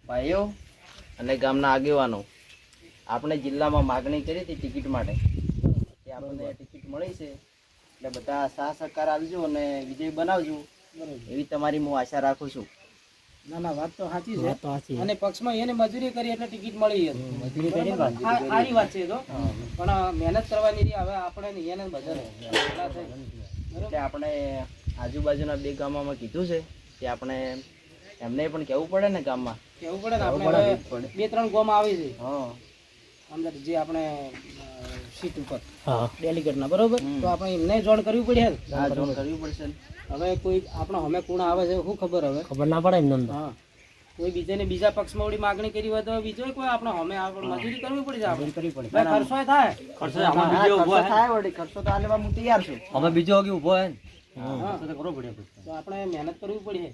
ભાઈઓ અને ગામના આગેવાનો આપણે જિલ્લામાં માગણી કરી હતી ટિકિટ માટે કે આપણને ટિકિટ મળી છે એટલે બધા સાથ સહકાર આપજો અને વિજય બનાવજો એવી તમારી હું આશા રાખું છું. ના ના વાત તો સાચી છે અને પક્ષમાં એને મજૂરી કરી એટલે ટિકિટ મળી મજૂરી કરી સારી વાત છે તો પણ મહેનત કરવાની હવે આપણે ને એને બધા એટલે આપણે આજુબાજુના 2 ગામોમાં કીધું છે કે આપણે એમને પણ કહેવું પડે ને ગામમાં કેવું પડે ને આપણે 2-3 ગામ આવે છે હા અંદર જે આપણે સીટ ઉપર ડેલિગેટ ના બરોબર તો આપણે એમને જોઈન કરવી પડે હા જોઈન કરવી પડશે. હવે કોઈ આપણો હમે કોણ આવે છે શું ખબર હવે ખબર ના પડે એમને હા કોઈ બીજાને બીજા પક્ષમાં ઓડી માગણી કરી હોય તો બીજો કોઈ આપણો હમે આપણે મજૂરી કરવી પડે છે આપણે કરવી પડે ભાઈ ખર્ચો થાય ખર્ચો આમાં બીજો ઊભો થાય વળી ખર્ચો તો આલેવા હું તૈયાર છું. હવે બીજો આગળ ઊભો હે ખર્ચો તો કરવો પડે તો આપણે મહેનત કરવી પડે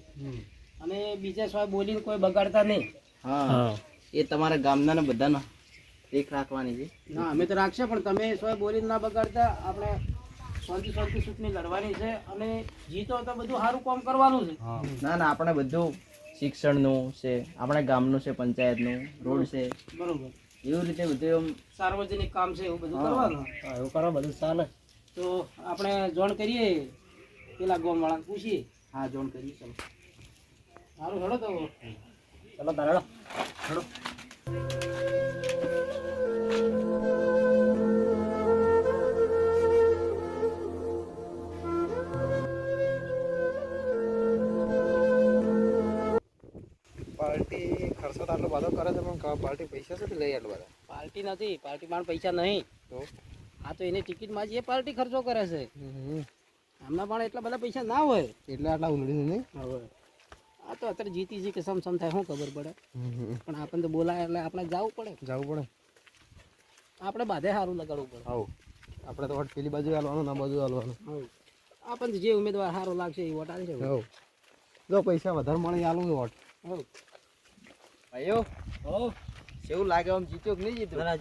અને બીજા સ્વાય બોલીને કોઈ બગાડતા નહીં. હા એ તમારા ગામના ને બધાને દેખ રાખવાની છે. ના અમે તો રાખશે પણ તમે સ્વાય બોલીને ના બગાડતા આપણે શાંતિ ચૂંટણી લડવાની છે અને જીતો તો બધું સારું કામ કરવાનું છે. ના ના આપણે બધું શિક્ષણનું છે આપણે ગામનું છે પંચાયતનું રોડ છે બરોબર એવી રીતે બધું સાર્વજનિક કામ છે એવું બધું કરવાનું એવું કરો બધું ચાલે તો આપણે જોઈન કરીએ પેલા ગામ વાળાને પૂછીએ. હા જોઈન કરીએ ચાલો સારું હેડો તો ચલો તારે હેડો. પાર્ટી ખર્ચો તો આટલો બધો કરે છે પણ પાર્ટી પૈસા છે લઈ આટલો બધા પાર્ટી નથી પાર્ટી માં પૈસા નહીં તો આ તો એની ટિકિટ માં જે પાર્ટી ખર્ચો કરે છે આમના પણ એટલા બધા પૈસા ના હોય એટલે આટલા ઉલડી નહીં હવે આ તો અત્યારે જીતી છે કે સમ થાય શું ખબર પડે પણ આપણને તો બોલાય એટલે આપણે જવું પડે આપણે બાધે સારું લગાડવું પડે. આવું આપણે તો વોટ પેલી બાજુ હાલવાનું ના બાજુ હાલવાનું આપણને જે ઉમેદવાર સારો લાગશે એ વોટ આવશે. આવું જો પૈસા વધારે મળે હાલું વોટ ભાઈઓ કેવું લાગે આમ જીત્યો કે નહીં જીત્યો? ના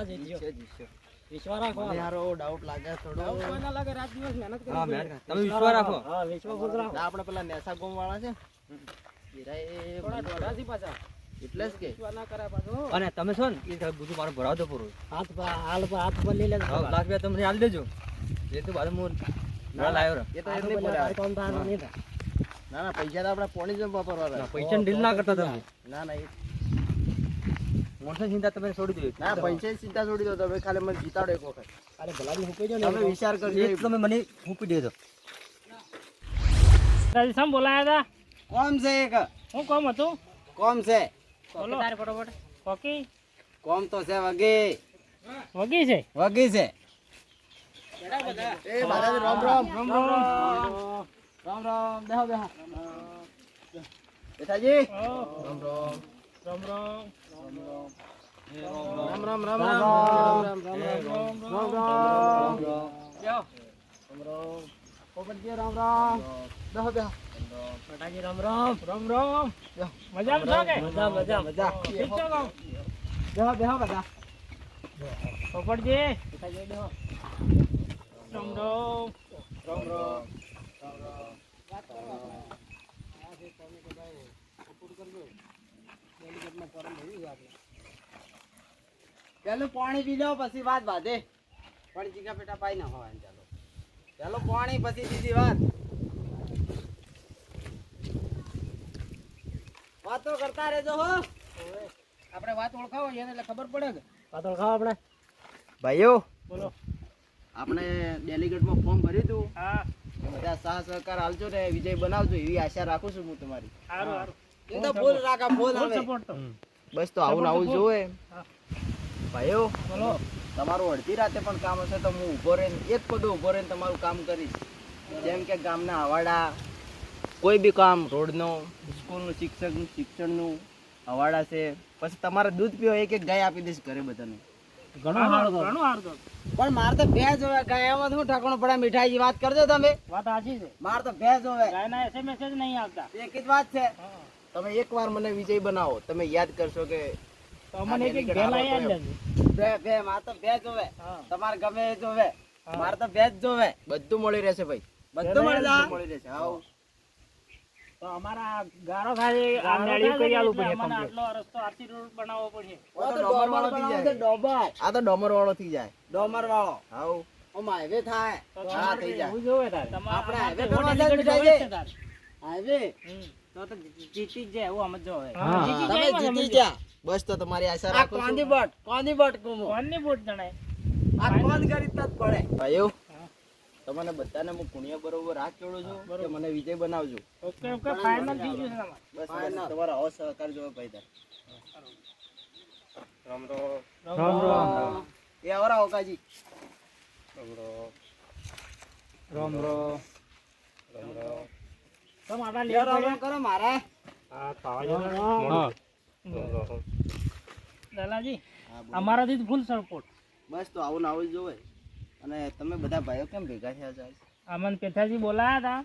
જીત્યો જીત્યો. વિશ્વાસ રાખો મને હારો ડાઉટ લાગે થોડો. ના લાગે રાત દિવસ મહેનત હા કરવી મેં તમે વિશ્વાસ રાખો હા વિશ્વાસ રાખો ના આપણે પેલા નેસા ગોમ વાળા છે હીરાએ થોડા ઢોઢાથી પાછા એટલે જ કે વિશ્વાસ ના કરાય પાછો અને તમે છો ને એ બધું મારું ભરાવ દો પૂરું હાથ પર લઈ લે લાખ રૂપિયા તમને આલી દેજો એ તો બાદ હું ના લાવ્યો રે એ તો એટલે પડે. ના ના પૈસા તો આપણે પોણી જ વાપરવા. પૈસા ડીલ ના કરતા તમે ના ના મોણસો ચિંતા તમે છોડી દો ના પૈસા ચિંતા છોડી દો તમે ખાલી મને જીતાડો એક વખત. ખાલી ભલાની હુકઈ જો ને તમે વિચાર કરજો. એ તમે મને મૂકી દેજો દાદી સમ બોલાયા હતા કોમ છે એક શું કામ હતું કોમ છે બોલો તારે ફટાફટ કોકી કોમ તો છે વગી વગી છે વગી છે. એ માતાજી રામ રામ રામ રામ બેહો બેહો બેઠાજી રામ રામ રામ રામ રામ રામ પોપટજી રામ રામ બેહો બેહો બેટાજી રામ રામ રામ રામ મજામાં છો કે મજા મજા મજા ઠીક છો કામ બેહો બેહો બધા પોપટજી બેટાજી બેહો રામ રામ રામ રામ વાત કરો આ જે તમે કે ભાઈ સપોર્ટ કરજો ડેલિગેટમાં ફોરમ ભર્યું છે આપણે પેલું પાણી પી લો પછી વાત વાધે પણ જીગા પેટા પાઈ ના હોય ચાલો પેલું પાણી પછી બીજી વાતો કરતા રહેજો હો. આપણે વાત ઓળખાવો એને એટલે ખબર પડે કે વાત ઓળખાવો આપણે ભાઈઓ બોલો આપણે ડેલિગેટમાં ફોર્મ ભર્યું હતું હા બધા સાહ સહકાર આલજો ને વિજય બનાવજો એવી આશા રાખું છું હું તમારી. સારું સારું એ તો ફૂલ રાખા ફૂલ આવે સપોર્ટ તો બસ તો આવું ને આવું જોવે. હા. ભાઈઓ બોલો તમારું અડધી રાતે પણ કામ હશે તો હું ઊભો રહીને એક પગે ઊભો રહીને તમારું કામ કરીશ. જેમ કે ગામના હવાડા કોઈ બી કામ રોડનો સ્કૂલનું શિક્ષણનું હવાડા છે પછી તમારે દૂધ પીવો એક એક ગાય આપી દઈશ ઘરે બધાને. ઘણું સારું પણ મારે તો ભેંસ જોવે ગાયમાં શું ઠાકોણ પડે મીઠાઈ વાત કરજો તમે. વાત સાચી છે મારે તો ભેંસ જોવે ગાયના એસએમએસ જ નહીં આવતા એક જ વાત છે. તમે એકવાર મને વિજય બનાવો તમે યાદ કરશો કે તો અમને એક ભેલા યાદ લેજો બે મારે તો ભેંસ જોવે હા. તમારે ગમે એ જોવે મારે તો ભેંસ જોવે બધું મળી રહેશે ભાઈ બધું મળી રહેશે. હાઉ તો અમારા ગારો થાય આ નાળિયું કરી આલવું પડે અમને આટલો રસ્તો આરસી રોડ બનાવવો પડશે આ તો ડોમર વાળો થઈ જાય. આ તો ડોમર વાળો થઈ જાય. ડોમર વાળો હાઉ હાઈવે થાય હા થઈ જાય. એવું જોવે તારે આપણે હાઈવે કરવા જાય જાય હાઈવે તો જીતી જ જાય એવું સમજ જો હવે તમે જીતી ગયા બસ તો તમારી આશા આ રાખું છું. કોની બોટ કુમો કોની બોટ જણાય આ કોણ કરી તત પડે ભાઈઓ તમને બધાને હું પુણ્ય બરોબર હાથ જોડું છું કે મને વિજય બનાવજો. ઓકે ઓકે ફાઇનલ થઈ ગયું છે બસ તમારો આવો સહકાર જોવે ભાઈ તાર. રામ એ આવરા ઓકાજી રામ તમે આડા લેવા રામ કરો મારા આ તાવા લાલાજી અમારાથી ફૂલ સપોર્ટ બસ તો આવું ને આવું જ જોવે. અને તમે બધા ભાઈઓ કેમ ભેગા થયા છો આજ? અમન પેથાજી બોલાયા હતા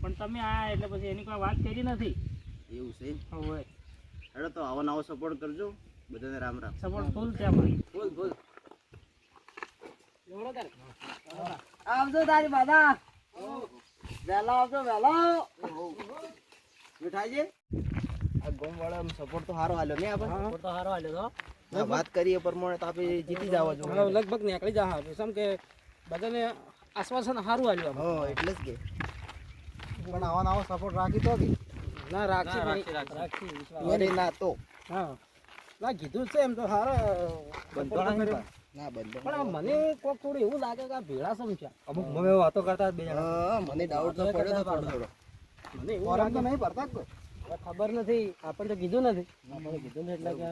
પણ તમે આયા એટલે પછી એની કોઈ વાત કરી નથી એવું છે હવે હેડો તો આવો ને આવો સપોર્ટ કરજો બધાને. રામ રામ. સપોર્ટ ફૂલ છે અમારે બોલ બોલ. આવજો તારી બાદા વહેલો આવજો વહેલો મીઠાઈજી આ ગોમ વાળા સપોર્ટ તો સારો આલ્યો ને આપણે. સપોર્ટ તો સારો આલ્યો આ વાત કરીએ પ્રમાણે તો આપણે જીતી જવા તો જોઈએ. લગભગ નીકળી જા કેમ કે બધાને આશ્વાસન સારું આલ્યું હા એટલે જ કે પણ આવો આવો સપોર્ટ રાખી તો કે ના રાખી વળી ના તો હા ના કીધું છે એમ તો સારો બંધો નહીં ના બંધો. પણ આ મને કોક થોડું એવું લાગે કે આ ભેળા સમજ્યા અમુક મમ્મી વાતો કરતા બે જણા હા મને ડાઉટ તો પડ્યો તો થોડો. મને એવું ફોરમ લાગે તો નહીં ભરતા જ કોઈ. ખબર નથી આપણને તો કીધું નથી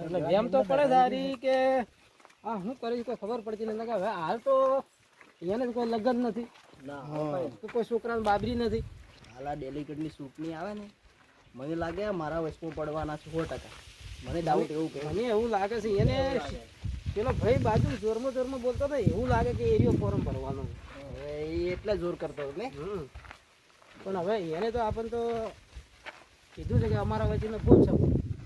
એટલે જેમ તો પડે સારી કે હા હું કરીશ કોઈ ખબર પડતી નથી કે હવે હાલ તો એને તો કોઈ લગન નથી તો કોઈ છોકરાને બાબરી નથી હાલ આ ડેલિકેટની સૂપની આવે ને મને લાગે મારા વચમાં પડવાના 100%. મને ડાઉટ એવું કે મને એવું લાગે છે એને પેલો ભાઈ બાજુ જોરમાં બોલતો હતો એવું લાગે કે એરિયો ફોરમ ભરવાનો એ એટલે જોર કરતો હતો ને. પણ હવે એને તો આપણને તો કીધું છે કે અમારા વચ્ચેનો ફૂલ છે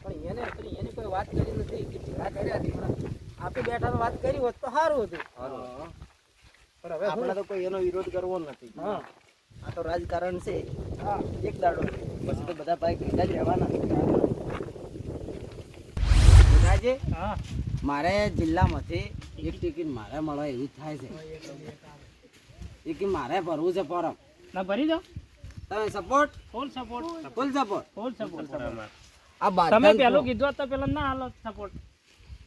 પણ એની કોઈ વાત કરી નથી કે ભેળા કર્યા હતી પણ આપણે બેઠા વાત કરી હોત તો સારું હતું પણ હવે આપણે તો કોઈ એનો વિરોધ કરવો નથી. હા આ તો રાજકારણ છે હા એક દાડો પછી તો બધા ભાઈ ભેગા જ રહેવાના. રાજે હા મારે જિલ્લામાંથી એક ટિકિટ મારે મળે એવું થાય છે એ કે મારે ભરવું છે ફોરમ ના ભરી દો તમે સપોર્ટ ફૂલ સપોર્ટ આ તમે પેલું કીધું તો પેલા ના હાલો સપોર્ટ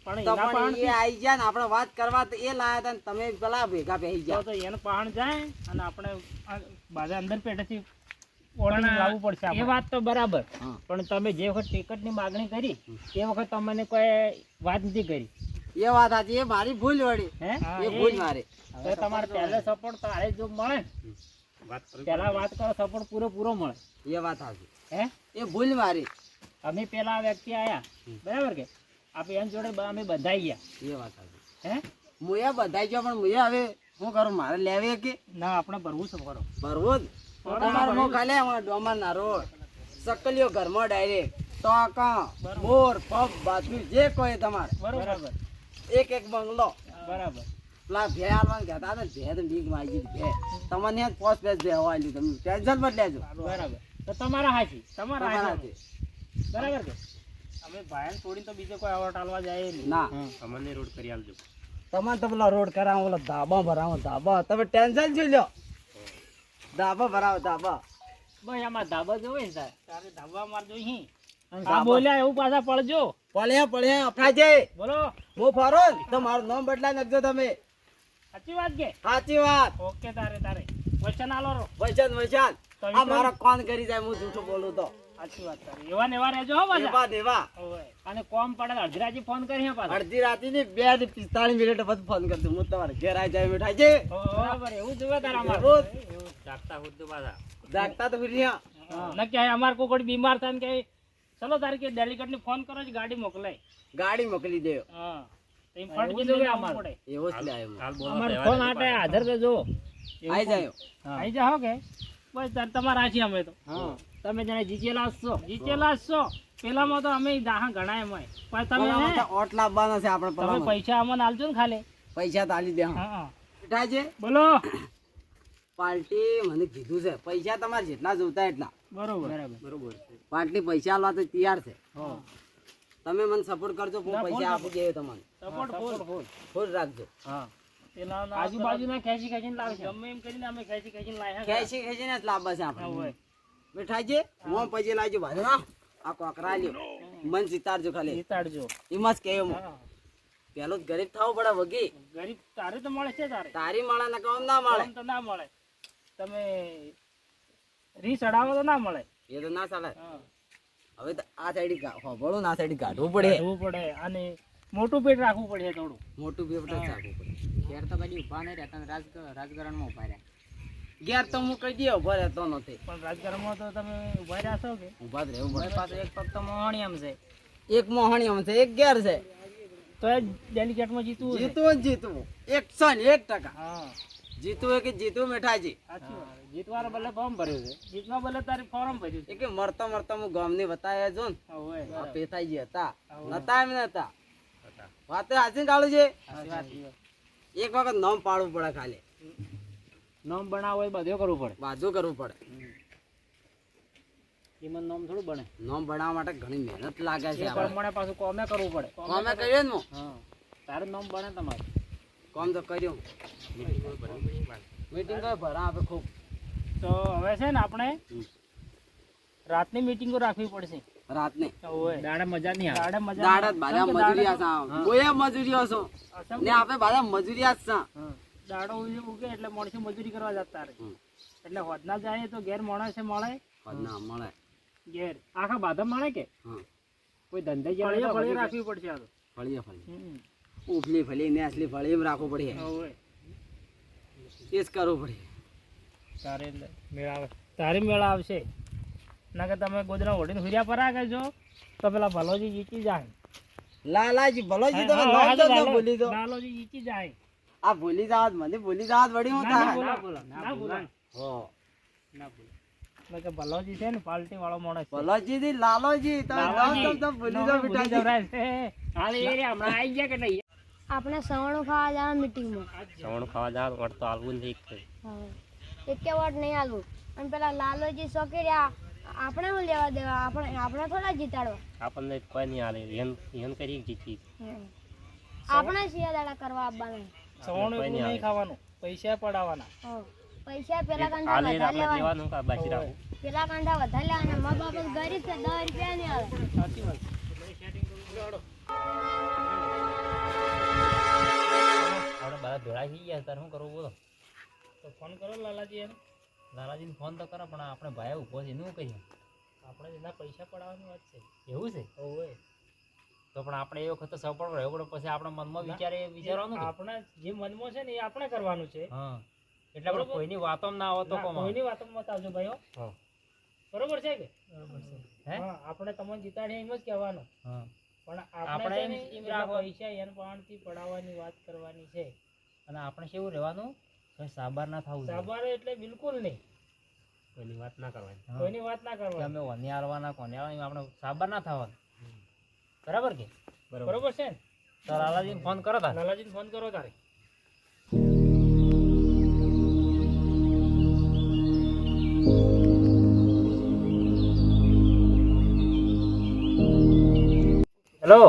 પણ એના પાણ એ આવી જાય ને આપણે વાત કરવા તો એ લાયા હતા ને તમે પેલા ભેગા બેસી ગયા તો એને પાણ જાય અને આપણે બાજા અંદર પેટેથી ઓર્ડર લાવવું પડશે એ વાત તો બરાબર પણ તમે જે વખત ટિકિટની માગણી કરી એ વખત તમને કોઈ વાત નથી કરી એ વાત સાચી એ મારી ભૂલ વળી એ ભૂલ મારી હવે તમારે પહેલે સપોર્ટ તારે જો મળે પેલા વાત કરો સપોર્ટ પૂરો મળે એ વાત સાચી હે એ ભૂલ મારી અમે પેલા વ્યક્તિ આયા બરાબર કે આપણે એમ જોડે અમે બધાઈ ગયા એ વાત સાચી હે મુએ બધાઈ ગયો પણ મુએ હવે શું કરું મારે લેવી કે ના આપણે ભરવું છે ભરવું જ તમારે મો ખાલે ડોમર ના રોડ સકલિયો ઘરમાં ડાયરેક્ટ ટોકા મોર પગ બાજુ જે કોઈ તમારે બરાબર એક બંગલો બરાબર પેલા ભે આલવાનું કહેતા હતા ભે તો બીક માગી ભે તમને પોસ્ટ પેજ ભે હવાલી તમે ટેન્શન મત લેજો બરાબર તો તમારા હાચી તમારા હાચી બરાબર કે અમે ભાઈન છોડીને તો બીજો કોઈ આવટ આલવા જાય નહીં ના અમને રોડ કરી આલજો તમારે તો પેલા રોડ કરાવો ઓલા ધાબા ભરાવો ધાબા તમે ટેન્શન જ લ્યો ધાબા ભરાવો ધાબા બસ આમાં ધાબા જોવે ને તારે ધાબા માર જોઈ આ બોલ્યા એવું પાછા પડજો પડ્યા અફરાજે બોલો હું ફરો તો મારું નામ બદલાઈ નાખજો તમે સાચી વાત કે સાચી વાત ઓકે તારે વચન આલો રો વચન આ મારો કોણ કરી જાય હું જૂઠું બોલું તો સાચી વાત તારી એવા ને એવા રહેજો હો પાછા એવા અને કોમ પડે અડધી રાતે ફોન કરી પાછા અડધી રાતે ની 2:45 મિનિટ પછી ફોન કરજો હું તમારે ઘેર આવી જાય મીઠાઈ બરાબર એવું જોવે તારા અમાર એવું જાગતા હોત તો પાછા જાગતા તો ફિરિયા નક્કી અમાર કોઈ બીમાર થાય ને કે ચલો તારે કે ડેલિકેટ ને ફોન કરો ગાડી મોકલાય ગાડી મોકલી દેજો હા એમ ફટ કીધું કે અમાર એવો જ લે આવ્યો અમાર ફોન આટે હાજર કરજો આવી જાઓ કે બસ તમારા આછી અમે તો હા તમે જણે જીતેલા છો પેલામાં તો અમે દાહા ગણાય અમે પણ તમે ઓટ લાવવાના છે આપણે તમે પૈસા અમને આલજો ને ખાલી પૈસા તો આલી દે હા મીઠાઈ બોલો પાર્ટી મને કીધું છે પૈસા તમારે જેટલા જોતા એટલા બરોબર બરોબર પાર્ટી પૈસા આલવા તો તૈયાર છે તમે મને સપોર્ટ કરજો હું પૈસા આપી દેવો તમને સપોર્ટ ફૂલ રાખજો હા પેલા આજુબાજુના ખેંચી ખેંચીને લાવશે ગમે એમ કરીને અમે ખેંચી ખેંચીને લાવ્યા ખેંચી ખેંચીને જ લાવવા છે આપણે બેઠાજી હું પૈસા લાવજો ભાઈ આ કોકરા લ્યો મન જીતાડજો ખાલી જીતાડજો એમાં જ કહેવું પેલો ગરીબ થવું પડે વગી ગરીબ તારે તો મળે છે તારી મળે ને કામ ના મળે તો ના મળે તમે રી ચડાવો તો ના મળે એ તો ના ચાલે હવે તો આ સાઈડ હોબળું ના સાઈડ કાઢવું પડે અને મોટું પેટ રાખવું પડે થોડું મોટું પેટ જ રાખવું પડે ઘેર તો કદી ઉભા નહીં રહેતા ને રાજકારણમાં ઉભા રહ્યા ઘેર તો હું કઈ દે ઉભા રહેતો નથી પણ રાજકારણમાં તો તમે ઉભા રહ્યા છો કે ઉભા જ રહેવું પડે પાછો એક પગ તો મોહણીયમ છે એક મોહણીયમ છે એક ઘેર છે તો એ ડેલિકેટમાં જીતવું છે. જીતવું જ જીતવું 101%. હા જીતવું કે જીતવું મેઠાજી સાચી વાત. જીતવાના બદલે ફોર્મ ભર્યું છે જીતવા બદલે તારે ફોર્મ ભર્યું છે એ કે મરતા મરતા હું ગામની વતાયા જો ને હવે આ પેથાજી હતા નતા એમ નતા વાતે હાચી કાઢું છે એક વખત નામ પાડવું પડે ખાલી નામ બનાવો એ બધું કરવું પડે બાજુ કરવું પડે એમાં નામ થોડું બને નામ બનાવવા માટે ઘણી મહેનત લાગે છે એ પ્રમાણે પાછું કોમે કરવું પડે કોમે કર્યું ને હા તારું નામ બને તમારું કોમ તો કર્યું મીટિંગ કઈ ભરા આપે ખૂબ તો હવે છે ને આપણે રાતની મીટિંગો રાખવી પડશે રાતને દાડે મજા નહીં આવે દાડે મજા દાડત બાધા મજૂરિયા છે બોય મજૂરિયા છો ને આપણે બાધા મજૂરિયા જ છે દાડો ઉગે એટલે માણસો મજૂરી કરવા જતા રહે એટલે હોદના જાય તો ઘેર માણસે મળે ના મળે ઘેર આખા બાધા મળે કે હા કોઈ ધંધે જાય ફળી રાખવી પડશે આ તો ફળીએ ફળી ઉફલી ફળી ને asલી ફળી એમ રાખવું પડે એ જ કરવું પડે તારે મેળ આવે તારે મેળ આવશે ના કે તમે ગોદરા ઓઢીને હુર્યા પર આ જો તો પેલા ભલોજી જીતી જાય લાલાજી ભલોજી તમે નામ તો ન ભૂલી દો લાલોજી જીતી જાય આ ભૂલી જાત મને ભૂલી જાત વળી હું ના થાય બોલા હો ના બોલા એટલે કે ભલોજી છે ને પાર્ટી વાળો માણસ છે. ભલોજી થી લાલોજી તમે નામ તો ભૂલી જાવ બેટા જવરાય છે હાલ એ રે હમણાં આવી ગયા કે નહીં આપણે સવણું ખાવા જવાનું મીટિંગમાં સવણું ખાવા જાવ વટ તો હાલવું નહીં એક કે વોટ નહીં આલવું અને પેલા લાલોજી શોકી રહ્યા આપણે શું લેવા દેવા આપણે થોડા જીતાડવા આપણને કોઈ નહીં હાલે હેન કરી જીતી આપણે શિયાદાડા કરવા આપવાના સવાણું એટલું નહીં ખાવાનું પૈસા પડાવવાના પૈસા પેલા કાંઠા હાલે વધારે આપણે લેવાના લેવાનું કા બાકી રાખવું પેલા કાંઠા વધારે લેવાના મા બાપ જ ગરીબ છે 10 રૂપિયા નહીં આવે સાચી વાત આપણે બધા ભેળા થઈ ગયા તારે શું કરવું બોલો તો ફોન કરો લાલાજી એને લાલાજીને ફોન તો કરો પણ આપણે ભાઈ ઊભો છે એનું કહીએ આપણે એના પૈસા પડાવવાની વાત છે એવું છે ઓવે તો પણ આપણે એ વખત સફળ રહ્યો પડે પછી આપણે મનમાં વિચારવાનું કે? આપણે જે મનમાં છે ને એ આપણે કરવાનું છે હા એટલે આપણે કોઈની વાતોમાં ના આવે તો કોમ આવે. કોઈની વાતમાં મત આવજો ભાઈઓ હા. બરોબર છે કે બરોબર છે હે? હા આપણે તમને જીતાડીએ એમ જ કહેવાનું હા પણ આપણે આપણે એમ એમ રાખો. પૈસા એને પાણથી પડાવવાની વાત કરવાની છે અને આપણે કેવું રહેવાનું કઈ સાબાર ના થવું જોઈએ. સાબાર એટલે બિલકુલ નહીં કોઈની વાત ના કરવાની કોઈની વાત ના કે કરવાની અમે વની હાલવાના કોને હાલવાના આપણે સાબાર ના થવાનું બરાબર કે બરોબર છે ને તો લાલાજીને ફોન કરો તાર લાલાજીને ફોન કરો તારે હેલો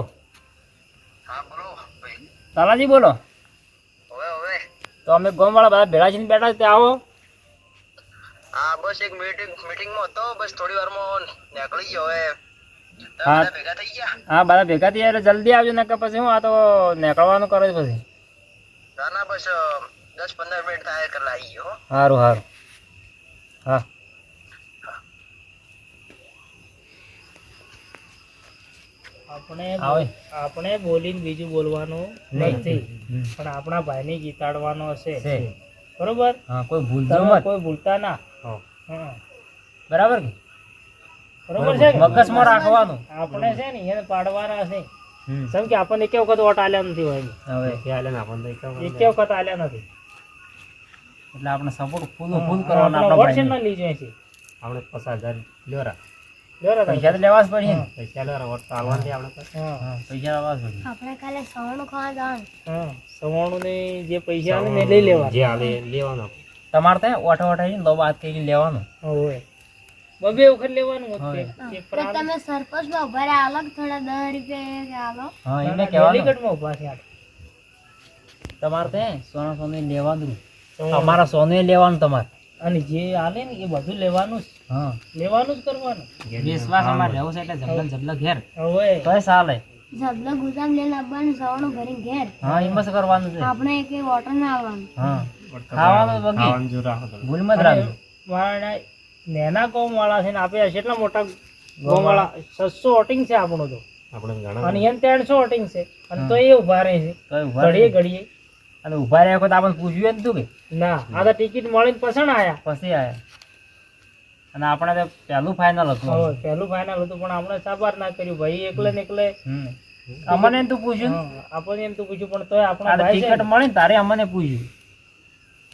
લાલાજી બોલો તો અમે ગામવાળા બધા ભેળા થઈને બેઠા છે આવો હા બસ એક મીટિંગમાં હતો બસ થોડી વારમાં નીકળી ગયો હવે હા ભેગા થઈ ગયા હા બધા ભેગા થયા એટલે જલ્દી આવજો ને કે પછી હું આ તો નીકળવાનું કરે છે પછી ના બસ 10-15 મિનિટ થાય એટલે આવી ગયો સારું સારું હા આપણે બોલીને બીજું બોલવાનું નથી પણ આપણા ભાઈને જીતાડવાનો છે બરોબર હા કોઈ ભૂલ તમે કોઈ ભૂલતા ના હા બરાબર કે બરોબર છે કે મગજમાં રાખવાનું આપણે છે ને એને પાડવાના છે જેમ કે આપણને એક વખત વોટ આલ્યા નથી હોય હવે એક વખત આલ્યા નથી એટલે આપણે સપોર્ટ ફૂલ કરવાનો આપણે આપણા વોટ છે ભાઈને. ને લીધો છે આપણે 50,000 લેવરા બરાબર પૈસા તો લેવા જ પડે ને. પૈસા લેવા વોટ તો આલવાના આપણે હા પૈસા લેવા જ પડે આપણે કાલે સવણું ખાવા જવાનું હા સવાણું ને જે પૈસા આવે ને એ લઈ લેવા જે હાલે લેવાનો તમારે ત્યાં ઓઠો ઓઠાઈને લો વાત કરી લેવાનું. હોય બબે વખત લેવાનું હોત તે. એક તો તમે સરપંચમાં ઉભા રહ્યા અલગ થોડા 10 રૂપિયા એક આલો. હા એને કહેવાનું ડેલીગેટમાં ઊભા છે આ. તમારે ત્યાં સોનું લેવાનું, અમારા સોનું લેવાનું તમારે. અને જે આલે ને એ બધું લેવાનું જ. હા લેવાનું જ કરવાનું. વિશ્વાસ અમારે રહેવું છે એટલે જબલન જબલન ઘેર હોય તોય ચાલે. જબલો ગુદામ લઈને આવવાનું સવાણું ભરીને ઘેર. હા એમ જ કરવાનું છે. આપણે એક વોટર ના આવવાનું. હા ખાવાનું બગી ભૂલ મત રાખજો. મારા નેના કોમ વાળા છે ને આપણે કેટલા મોટા ગોમ વાળા 600 વોટિંગ છે આપણું તો. અને એને 300 વોટિંગ છે અને તો એ ઉભા રહે છે તોય ઊભા ઘડીએ રહે. ઘડીએ. અને ઊભા રહ્યા વખત આપણને પૂછ્યું ને તું કે ના આ તો ટિકિટ મળીને પસંદ આયા. પછી આયા. અને આપણે તો પહેલું ફાઇનલ હતું. હવે પહેલું ફાઇનલ હતું પણ આપણે સાબાર ના કર્યું ભાઈ એકલે ને એકલે. હમ. અમને તું પૂછ્યું ને? હા, આપણને એમ તો પૂછ્યું પણ તોય આ આપણા તો ભાઈ છે ટિકિટ મળી ને તારે અમને પૂછ્યું.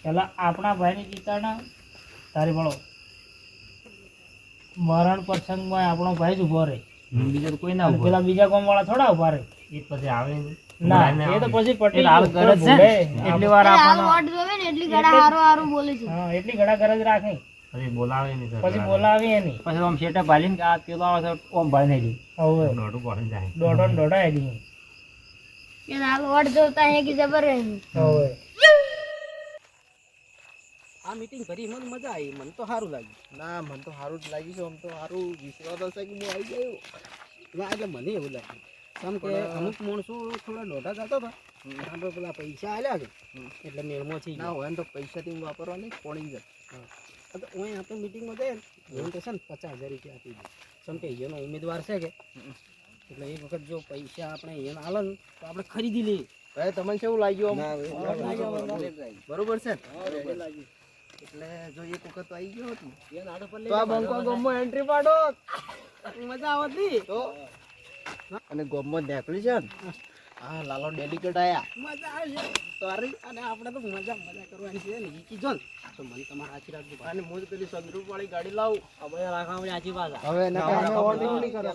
પેલા આપણા ભાઈને જીતાના તારી ભણો મરણ પ્રસંગમાં આપણો ભાઈ જ ઉભો રહે. બીજો તો કોઈ ના અને ઉભો. પેલા બીજા ગામ વાળા થોડા ઉભા રહે. એ પછી આવે ના એ તો પછી પટી એ હાલ ગયું. ગરજ છે ને. એટલી વાર હાલ આપણને વોટ જોવે ને એટલી ઘડા હારું હારું બોલે છે. હા એટલી ઘડા ગરજ રાખે પછી બોલાવે નહીં. પછી બોલાવી એની પછી આમ શેઠે ભાલીને કે આ પેલો આવે છે ઓમ ભાળી નહીં હવે દોઢો ને દોઢા એની કે હાલ વોટ જોતા હે કે જબર રહે. હવે આ મીટિંગ કરી મને મજા આવી, મને તો સારું લાગ્યું. ના મને તો સારું જ લાગ્યું છે. આમ તો સારું વિશ્વાસ હશે કે હું આવી ગયો. ના એટલે મને એવું લાગ્યું કેમ કે અમુક માણસો થોડા દોઢા જતા હતા આપણે પેલા પૈસા આલ્યા છે એટલે મેળમાં થઈ ના હોય ને તો પૈસાથી હું વાપરવા નહીં પડી જાય. તો અહીં આપણે મિટિંગમાં જઈએ ને એવું તો છે ને 50,000 રૂપિયા આપી દે કેમ કે અહીંયાનો ઉમેદવાર છે કે એટલે એક વખત જો પૈસા આપણે અહીંયા આલે ને તો આપણે ખરીદી લઈએ. ભાઈ તમને કેવું લાગ્યું? બરોબર છે ને? એટલે જો એક વખત તો આવી ગયો હતો તો આ બંકો ગોમમાં એન્ટ્રી પાડો મજા આવત ની તો. અને ગોમમાં નીકળી છે ને હા લાલો ડેલિકેટ આયા મજા આવશે સોરી. અને આપણે તો મજા કરવાની છે ને ઈ કીધો ને તો મને તમારા આશીર્વાદ રાખજો. અને હું પેલી સંદ્રુપ વાળી ગાડી લાવું અમે રાખવાની આજી પાછા હવે ઓર્ડર નહીં કરે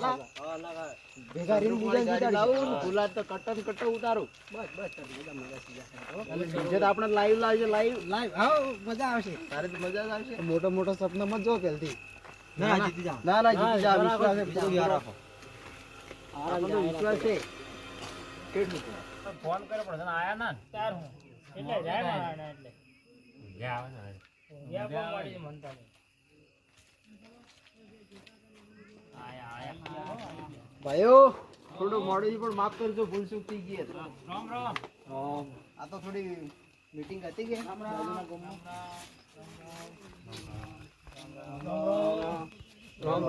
ભેગા રીન બીજા ગાડી લાવું ગુલાબ તો કટન કટ ઉતારું બસ બસ મજા સીધા. અને બીજે તો આપણે લાઈવ લાવજો લાઈવ હા મજા આવશે. તારે તો મજા જ આવશે. મોટો મોટો સપના મત જો પહેલથી. ના જીતી જાવ. ના જીતી જાવ. વિશ્વાસ છે પૂરો યાર રાખો. આપણો વિશ્વાસ છે. કેટલું ફોન કરે પણ તને આયા ના ને? તાર હું એટલે જાય મારા એટલે યા કોમ વાળી જ મનતા નહીં. ભાઈઓ થોડું મોડું છે પણ માફ કરજો ભૂલ ચૂક થઈ ગઈ હતી. રામ રામ. આ તો થોડી મીટિંગ હતી કે બાજુના ગામમાં. રામ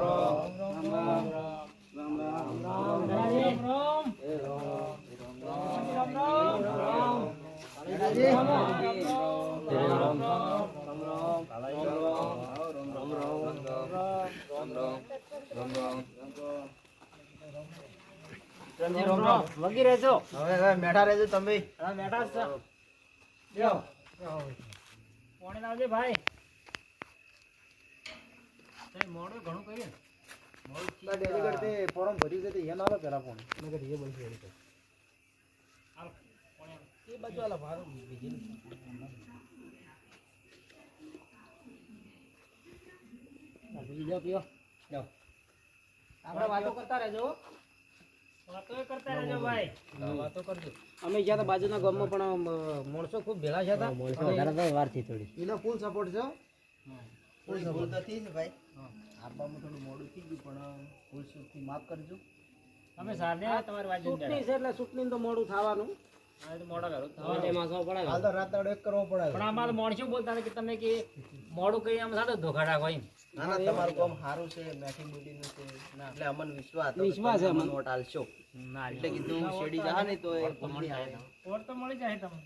વગી રહેજો. હવે મેઠા રહેજો તમે. હા બેઠા જ છે. બેહો. પાણી લાવજે ભાઈ. મોડું ઘણું કર્યું ડેલીગેટ તે ફોર્મ ભર્યું છે તે એને આલો પેલા ફોન નકર એ બનશે એ રીતે. એ બાજુ આલા ભારો બીજી બીજો પીઓ જાઓ. આપણે વાતો કરતા રહેજો. વાતોય કરતા રહેજો ભાઈ. વાતો કરજો. અમે ગયા હતા બાજુના ગામમાં પણ માણસો ખૂબ ભેગા છે હતા. વાર થી થોડી એનો ફૂલ સપોર્ટ છે. ફૂલ સપોર્ટ તો થઈ છે ભાઈ. આપવામાં થોડું મોડું થઈ ગયું પણ ફૂલ સુખથી માફ કરજો. તમે સાને તમારી વાત ચૂંટણી છે એટલે ચૂંટણી તો મોડું થવાનું. મોડા કરો હાલ તો રાત દાડો એક કરવો પડે. પણ અમારે માણસો બોલતા હતા કે તમે કે મોડું કરી આમ સાડો ધોખા રાખો એમ. ના ના તમારું કામ સારું છે મેઠી બોડીનું છે એટલે અમને વિશ્વાસ છે અમને વોટ આલશો. ના એટલે કીધું શેડી જા ને તો એ મળી આવે. વોટ તો મળી જાય તમને.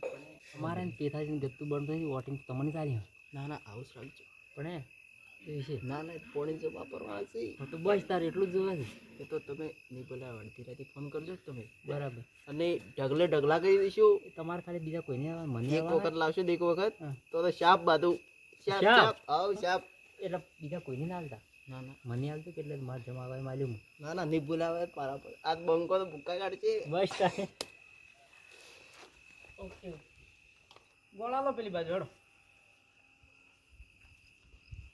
અમારે પેથાજી ગત્તું બંધ થઈ વોટિંગ તમને સારી ના ના આવું જ રાખજો. પણ એ છે ના ના પોણી જો વાપરવા છે તો બસ તારે એટલું જ જોવે છે. એ તો તમે નહીં પેલા અડધી રાતે ફોન કરજો તમે. બરાબર. અને ઢગલે ઢગલા કરી દઈશું. તમારે ખાલી બીજા કોઈને આવવા મને એક વખત લાવશો એક વખત હા. તો શાપ બાદુ શાપ શાપ? શાપ આવ શાપ. એટલે બીજા કોઈને ના આવતા ના ના મને આવતું એટલે મારે જમાવા માલ્યું ના ના નહીં બોલાવે પારા પર. આ બંકો તો ભૂક્કા કાઢશે. બસ તારે ઓકે બોલાવો પેલી બાજુ હેડો.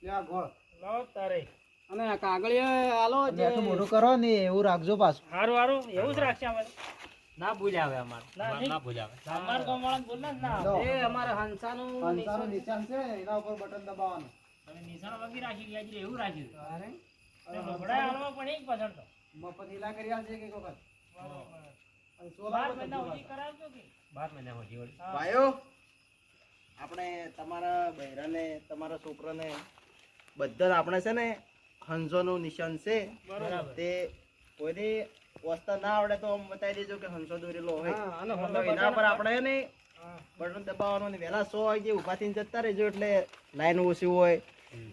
લે આ ગોળ લાવો તારે અને આ કાગળિયા આલો જે આટલું મોટું કરો ને એવું રાખજો પાછું. હારું હારું એવું જ રાખશે અમે ના ભૂલ્યા આવે અમારે ના, નહીં. ના ભૂલ્યા આવે અમાર ગામવાળાને બોલ ને ના લો. એ અમારે હંસાનું હંસાનું નિશાન છે એના ઉપર બટન દબાવવાનું. તમે નિશાન વગી રાખી ગયા છે એવું રાખ્યું અને ઢોકળા હાલવા પણ એક પાછળ તો મફત ઈલા કરી આલશે એક વખત. અને 16 બાર વખત મહિના જોવાનું. સુધી કરાવજો કે 12 મહિના હોજી વળી ભાઈઓ આપણે તમારા બૈરાને તમારા છોકરાને બધા આપણે છે ને હંસોનું નિશાન છે બરાબર તે કોઈને વસ્તા ના આવડે તો આમ બતાવી દેજો કે હંસો દોરેલો હોય હા, અને તો હંસો એના પર બટન- આપણે ને બટન દબાવવાનું ને વહેલા 100 વાગે ઊભા થઈને જતા રહેજો એટલે લાઈન ઓછી હોય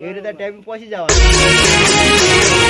એવી રીતે ટાઈમ પહોંચી જવાનું